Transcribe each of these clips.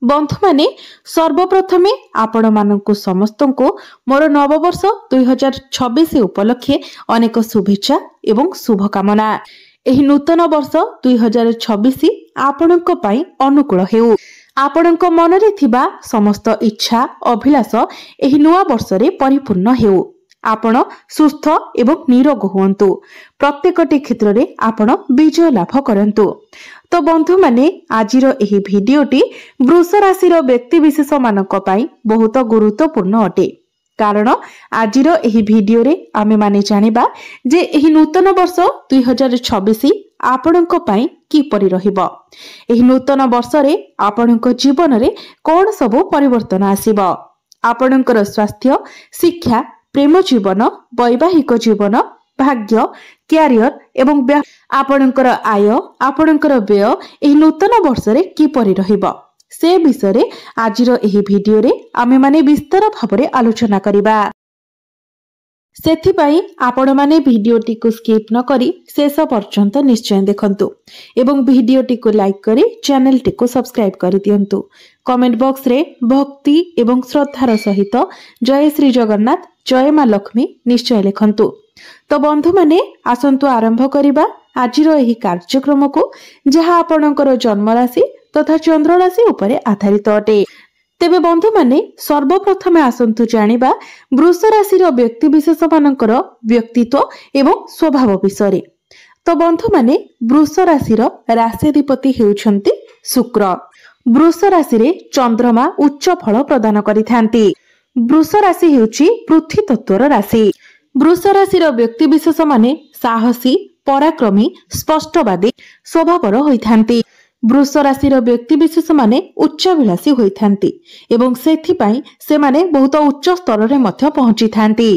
बंधु माने सर्वप्रथमे आपण मानकु समस्तंको मोर नववर्ष 2026 उपलक्षे अनेक शुभेच्छा एवं शुभकामना। एही नूतन वर्ष 2026 आपणक पई अनुकूल हेउ। आपणक मनरे थिबा समस्त इच्छा अभिलाष एही नुआ वर्षरे परिपूर्ण हेउ। आपण सुस्थ एवं निरोग हुअन्तु। प्रत्येकटी क्षेत्र रे आपण विजय लाभ करंतु। तो बंधु माने आजिर एही भिडियोटी वृष राशि व्यक्ति विशेष मानक पई बहुत गुरुत्वपूर्ण अटे। कारण आजिर एही भिडियो रे आमे माने जानिबा जे एही नूतन वर्ष 2026 आपणक पई किपरि रहिबो। एही नूतन वर्ष रे आपणक जीवन रे कोन सब परिवर्तन आसीबो। आपणकर स्वास्थ्य, शिक्षा, प्रेम जीवन, वैवाहिक जीवन, भाग्य, क्यारियर एवं आपणकर आय, आपणकर व्यय एही नूतन वर्ष रे किपरि रहिबो से विषय रे आजिर एही भिडियो रे आमे माने विस्तार भाबरे आलोचना करिबा। सेथिपाई आपण माने भिडियोटी को स्किप न करी शेष पर्यंत निश्चय देखंतु एवं भिडियोटी को लाइक करी चैनल टी को सब्सक्राइब करि दियंतु। कमेंट बॉक्स रे भक्ति एवं श्रद्धार सहित जय श्री जगन्नाथ, जय मां लक्ष्मी निश्चय लिखंतु। तो बंधु माने आसंतु आरंभ करिबा आजिर एही कार्यक्रम को, जहा आपणकर जन्म राशि तथा चंद्र राशि उपरे आधारित अटे। तेबे बंधु माने सर्वप्रथमे आसंतु जानिबा वृष राशि व्यक्ति विशेष मानकर व्यक्तित्व एवं स्वभाव विषय। तो बंधु माने वृष राशि राशिधिपति हेउछंती शुक्र। वृष राशि रे चंद्रमा उच्च फल प्रदान करिथांती। वृष राशि हेउची पृथ्वी तत्वर राशि। वृष राशि व्यक्ति विशेष माने साहसी, पराक्रमी, स्पष्टवादी स्वभावर होइथांती। वृष राशि व्यक्ति विशेष माने उच्चाभिलाषी होइथांती एवं सेथिपाई से माने बहुत उच्च स्तर रे मध्य पहुंची थांती।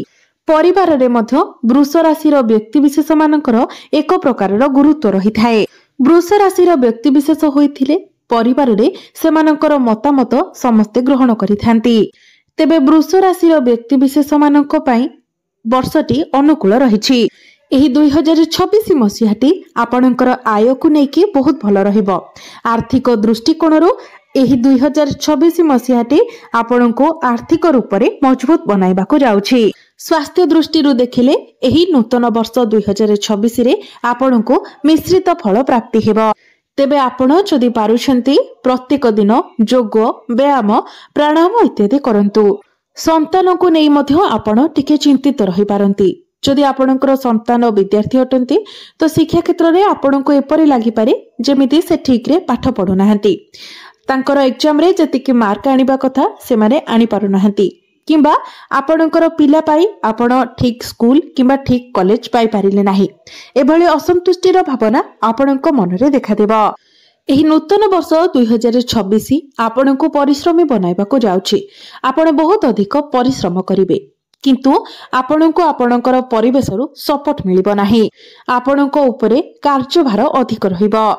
परिवार रे मध्य वृष राशि व्यक्ति विशेष मानकर एक प्रकार गुरुत्व रही थाए। वृष राशि व्यक्ति विशेष होइथिले परिवार रे सेमानकर मतामत समस्ते ग्रहण करिथांती। तेबे वृष राशि व्यक्ति विशेष मानक पई वर्षटी अनुकूल रहिछि। एही 2026 मसीहाटी आपणकर आय को नेकी बहुत भल रहिबो। आर्थिक दृष्टिकोणरू एही 2026 मसीहाटी आपणको आर्थिक रूप रे मजबूत बनाइबाको जाउछि। स्वास्थ्य दृष्टिरू देखिले एही नूतन वर्ष 2026 रे आपणको मिश्रित फल प्राप्ति हेबो। तेबे आपण जदि पारुछंती प्रत्येक दिन योग, व्यायाम, प्राणायाम इत्यादि करंतु। संतान को नै मध्य आपण टिके चिंतित रहि पारंती। जदि आपणकर संतान विद्यार्थी अटंती तो शिक्षा क्षेत्र रे आपणको एपरि लागि पारे जेमिति से ठीक रे पाठ पढु नाहंती। तांकर एग्जाम रे जतिके मार्क आनिबा कथा से माने आनि पारु नाहंती, किंबा आपणकर पिला पाई आपण ठीक स्कूल किंबा ठीक कॉलेज पाई पारिले नाही। एभली असंतुष्टिर भावना आपणको मन रे देखा देबो। एही नूतन वर्ष 2026 आपणको परिश्रमी बनाइबाको जाउछि। आपण बहुत अधिक परिश्रम करिवे, किंतु आपणको आपणकर परिवेशरू सपोर्ट मिलिबो नाही। आपणको उपरे कार्यभार अधिक रहिबो।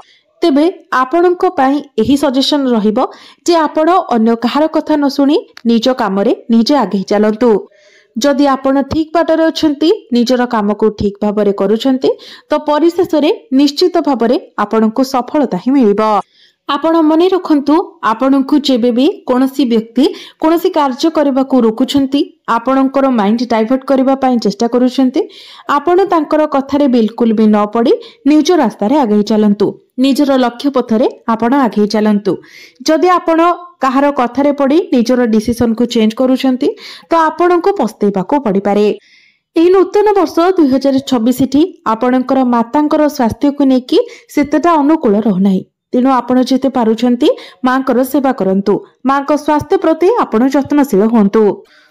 तेबे आपणको पई एही सजेशन रहिबो जे आपण अन्य कहार कथा न सुनी निज काम रे निजे आगे चलंतु। जदि आपण ठीक बाटरे अछंती, निजर काम को ठीक भाबरे करूछंती, तो परिशेष रे निश्चित भाबरे आपणको सफलता ही मिलिबो। आपण मने रखंतु, आपणको जेबे भी कोनोसी व्यक्ति कोनोसी कार्य करबा को रोकुछंती, आपणकर माइंड डाइवर्ट करबा पई चेष्टा करूछंती, आपण तांकर कथारे बिल्कुल भी न पड़ी निज रास्ता रे आगे चलंतु। निजर लक्ष्य पथरे आपण आगे चलंतु। जदि आपण कहार कथारे पड़ी निजर डिसिजन को चेंज करूछंती, तो आपणको पस्तेबा को पड़ी पारे। एही नूतन वर्ष 2026 ठी आपणकर मातांकर स्वास्थ्य को नेकी सेतटा अनुकूल रहनाई। तेणु आपण जेते पारुछंती मांकर सेवा करंतु। मांक स्वास्थ्य प्रति आपण जत्नशील होंतु।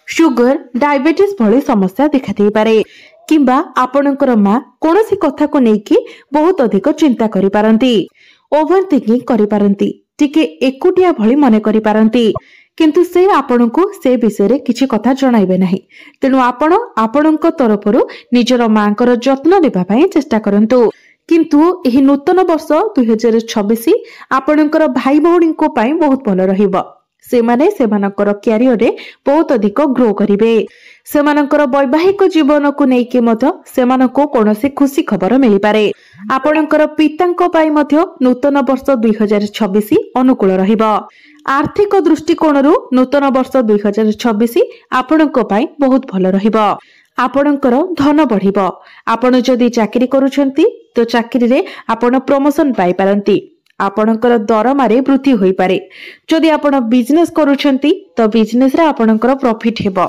शुगर, डायबिटीज भली समस्या देखा दे पारे, किंबा आपणकर मां कोनोसी कथा को नेकी बहुत अधिक चिंता करि पारंती, ओवर थिंकिंग करि पारंती, टिके एकुटिया भली मने करि पारंती, किंतु से आपणको से विषय रे किछि कथा जणाइबे नाही। तेणु आपण आपणको तरफरु निजर मांकर जत्न लेबा पई चेष्टा करंतु। किंतु एही नूतन वर्ष 2026 आपणकर भाई भौणी को पई बहुत भल रहिबो। सेमाने सेमानकर क्यारियर रे बहुत अधिक ग्रो करिवे। सेमानकर वैवाहिक जीवन को नेकी मध्य सेमानको कोनोसी खुशी खबर मिली पारे। आपणकर पितांको पाई मध्य नूतन वर्ष 2026 अनुकूल रहिबो। आर्थिक दृष्टिकोणरू नूतन वर्ष 2026 आपणको पाई बहुत भल रहिबो। आपणकर धन बढ़िबो। आपण जदि चाकरी करूछंती तो चाकरी रे आपण प्रमोशन पाई पारंती। आपणकर दरमारे वृद्धि होई पारे। जदि आपण बिजनेस करूछंती तो बिजनेस रे आपणकर प्रॉफिट हेबो,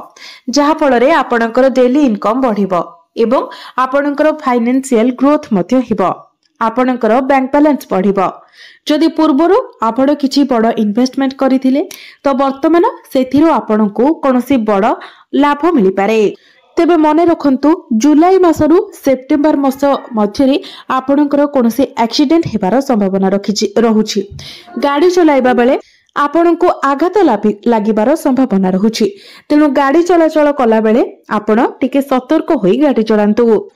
जहा फल रे आपणकर डेली इनकम बढ़िबो एवं आपणकर फाइनेंशियल ग्रोथ मध्य हेबो। आपणकर बैंक बैलेंस बढ़िबो। जदि पूर्वरु आपण किछि बड़ इन्वेस्टमेंट करिथिले तो वर्तमान सेथिरो आपणको कोनोसी बड़ लाभ मिली पारे। तेबे मने रखंतु जुलाई मासरु सेप्टेम्बर मास मध्यरे आपणकर कोनोसी एक्सीडेंट हेबार संभावना रहुछि। गाड़ी चलाइबा बेले आपणको आघात लागिबार संभावना रहुछि। तेनु गाड़ी चलाचल कला बेले आपण टिके सतर्क होई गाड़ी चलांतु।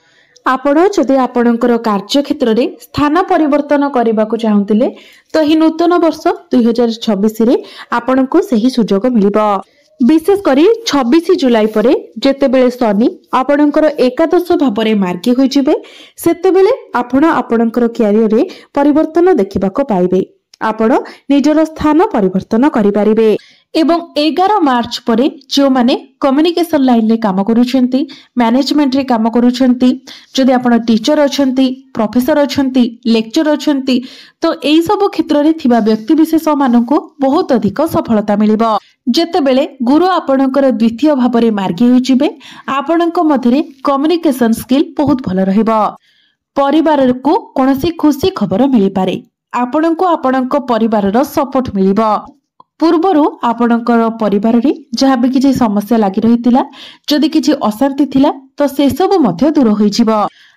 आपण जदि आपणकर कार्य क्षेत्र रे स्थान परिवर्तन करबाकू चाहुतिले तो ही नूतन वर्ष 2026 रे आपणको सही सुजोग मिलिबो। विशेष करी 26 जुलाई परे जेतेबेले शनि आपणकर एकादश भावरे मार्गी होई जिवे सेतेबेले आपण आपणकर क्यारियर रे परिवर्तन देखिबाको पाइबे। आपण निजर स्थान परिवर्तन करि पारिबे। एवं 11 मार्च परे जो माने कम्युनिकेशन लाइन रे काम करूछंती, मैनेजमेंट रे काम करूछंती, जदि आपण टीचर अछंती, प्रोफेसर अछंती, लेक्चर अछंती तो एई सब क्षेत्र रे थिबा व्यक्ति विशेष माननको बहुत अधिक सफलता मिलिबो। जेतेबेले गुरु आपणकर द्वितीय भावरे मार्गी होई जिवे आपणक मध्यरे कम्युनिकेशन स्किल बहुत भल रहइबो। परिवार को कोनोसी खुशी खबर मिलि पारे। आपणको आपणक परिवारर सपोर्ट मिलिबो। पूर्वरु आपणकर परिवार रे जहा भी किछि समस्या लागि रहितिला, जदि किछि अशांति थिला तो से सब मध्य दूर होई जिवो।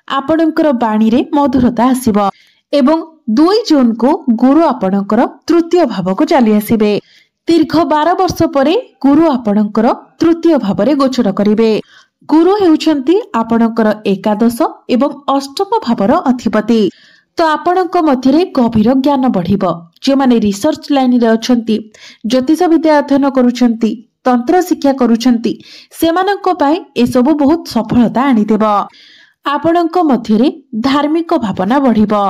आपणकर बाणी रे मधुरता आसीबो एवं 2 जून को गुरु आपणकर तृतीय भाव को चली आसीबे। दीर्घ 12 वर्ष परे गुरु आपणकर तृतीय भावरे गोचर करिवे। गुरु हेउछंती आपणकर एकादश एवं अष्टम भावर अधिपति। तो आपणक मध्यरे गभीर ज्ञान बढ़िबो। जे माने रिसर्च लाइन रे अछंती, ज्योतिष विद्या अध्ययन करूछंती, तंत्र शिक्षा करूछंती सेमानक पाई ए सब बहुत सफलता आनी देबो। आपणक मध्यरे धार्मिक भावना बढ़िबो।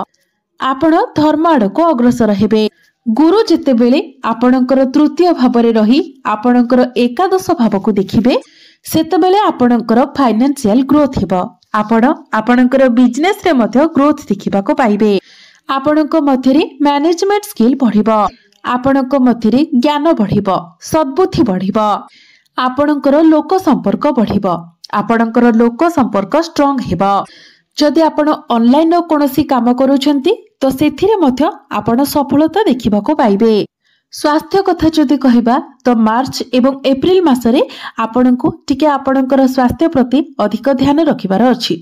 आपण धर्म आडको अग्रसर हेबे। गुरु जेतेबेले आपणकर तृतीय भावरे रही आपणकर एकादश भाव को देखिबे सेतेबेले आपणकर फाइनेंशियल ग्रोथ हेबो। आपण आपणकर बिजनेस रे मध्य ग्रोथ देखिबा को पाइबे। आपणक मध्यरे मैनेजमेंट स्किल बढ़िबो। आपणक मध्यरे ज्ञान बढ़िबो, सद्बुद्धि बढ़िबो। आपणकर लोक संपर्क बढ़िबो। आपणकर लोक संपर्क स्ट्रांग हेबो। जदि आपण ऑनलाइन कोनोसी काम करूछंती तो सेथिरे मध्य आपण सफलता देखिबा को पाइबे। स्वास्थ्य कथा जदि कहिबा तो मार्च एवं एप्रिल मासरे आपणको टिके आपणकर स्वास्थ्य प्रति अधिक ध्यान रखिबार अछि।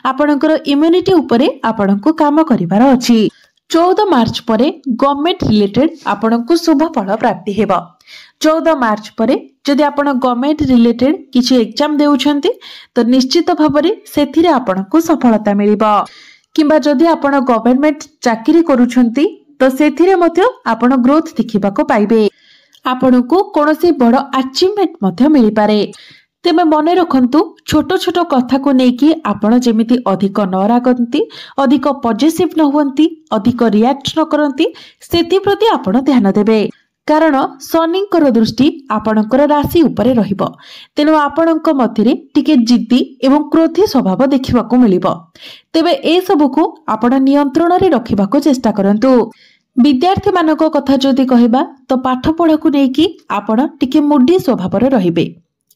आपणकर इम्यूनिटी उपरे आपणको काम करिबार अछि। 14 मार्च परे गवर्नमेंट रिलेटेड आपणको शुभ फल प्राप्ति हेबो। 14 मार्च परे जदि आपण गवर्नमेंट रिलेटेड किछि एग्जाम देउछंती तो निश्चित भाबरे सेथिरे आपणको सफलता मिलिबो। किंबा जदि आपण गवर्नमेंट चाकरी करूछंती तो सेथिरे मध्य आपण ग्रोथ देखिबा को पाइबे। आपणको कोनोसी बड़ अचीवमेंट मध्य मिलि पारे। तेमे मने रखंतु छोट छोट कथा को नेकी आपण जेमिति अधिक न रागंती, अधिक पॉजिटिव न हुंती, अधिक रिएक्ट न करंती सेति प्रति आपण ध्यान देबे। कारण शनिंकर दृष्टि आपणकर राशि उपरे रहिबो। तेनु आपणक मध्यरे टिके जिद्दी एवं क्रोधी स्वभाव देखिबा को मिलिबो। तेबे ए सब को आपण नियंत्रण रे रखिबा को चेष्टा करंतु। विद्यार्थी मानक कथा जदि कहिबा तो पाठ पढ़ा को नेकी आपण टिके मुडी स्वभाव रे रहिबे।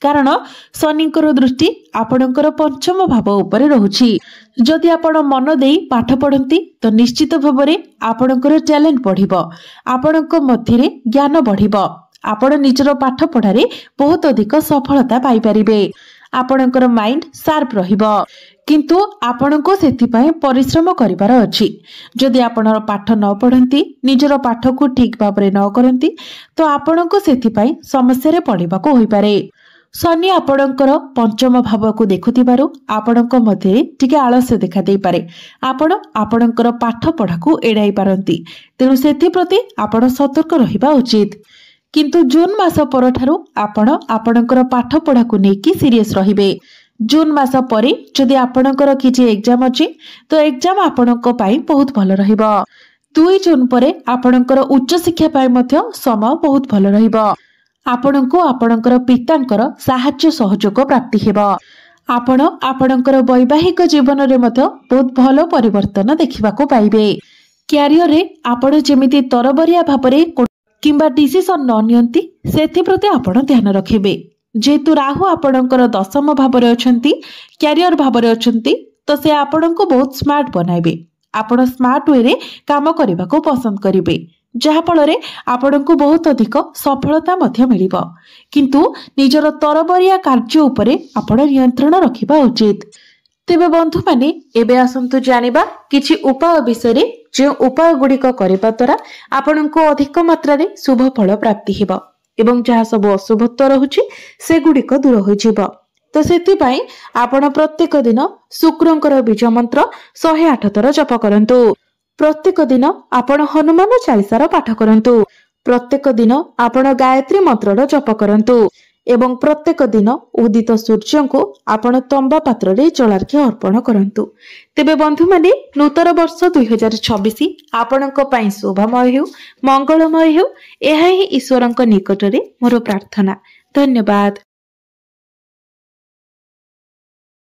कारण शनिंकर दृष्टि आपणकर पंचम भाव उपरे रहुछि। जदि आपण मन देई पाठ पढ़ंती तो निश्चित भाबरे आपणकर टैलेंट बढ़िबो। आपणक मध्यरे ज्ञान बढ़िबो। आपण निजर पाठ पढ़ारे बहुत अधिक सफलता पाई परिबे। आपणकर माइंड शार्प रहिबो। किंतु आपणको सेथिपाई परिश्रम करिबार अछि। जदि आपण पाठ न पढ़ंती, निजर पाठ को ठीक भाबरे न करंती तो आपणको सेथिपाई समस्या रे पड़िबा को होई पारे। शनि आपणकर पंचम भाव को देखुथिबारु आपणक मध्ये टिके आलस्य देखा देई पारे। आपण आपणकर पाठ पढ़ा को एडाई पारंती। तेनु सेथि प्रति आपण सतर्क रहिबा उचित। किंतु जून मास परठारु आपण आपणकर पाठ पढ़ा को लेकिन सीरीयस रहिबे। जून मास परे जदि आपणकर किछि एग्जाम अछि तो एग्जाम आपणक पई बहुत भल रहिबो। 2 जून परे आपणकर उच्च शिक्षा पई मध्य समय बहुत भल रहिबो। आपणको आपणकर पितांकर साहाय्य सहयोग प्राप्ति हेबो। आपण आपणकर वैवाहिक जीवन रे मध्य बहुत भल परिवर्तन देखिबा को पाइबे। कैरियर रे आपण जेमिति तरबरिया भाबरे किंबा डिसीजन न नियंती सेथि प्रति आपण ध्यान रखिबे। जेतु राहु आपणकर दशम भाबरे अछंती कैरियर भाबरे अछंती तो से आपणको बहुत स्मार्ट बनाइबे। आपण स्मार्ट वे रे काम करबा को पसंद करिवे जहा फल रे आपणको बहुत अधिक सफलता मध्य मिलिबो। किंतु निजर तरबरिया कार्य उपरे आपण नियंत्रण रखिबा उचित। तेबे बंधु माने एबे आसंतु जानिबा किछि उपाय विषय रे जे उपाय गुड़िक करबा द्वारा आपणको अधिक मात्रा रे शुभ फल प्राप्ति हेबो एवं जहा सब अशुभत्व रहुछि से गुड़िक दूर होई जिवो। तो सेति पई आपण प्रत्येक दिन शुक्रंकर बीज मंत्र 108 थर जप करंतु। प्रत्येक दिन आपण हनुमान चालीसार पाठ करंतु। प्रत्येक दिन आपण गायत्री मंत्रर जप करंतु एवं प्रत्येक दिन उदित सूर्य को आपण तंबा पात्र रे जलार्घ्य अर्पण करंतु। तेबे बंधु माने नूतन वर्ष 2026 आपणक पई शोभामय हेउ मंगलमय हेउ एहा ही ईश्वरक निकट रे मोर प्रार्थना। धन्यवाद।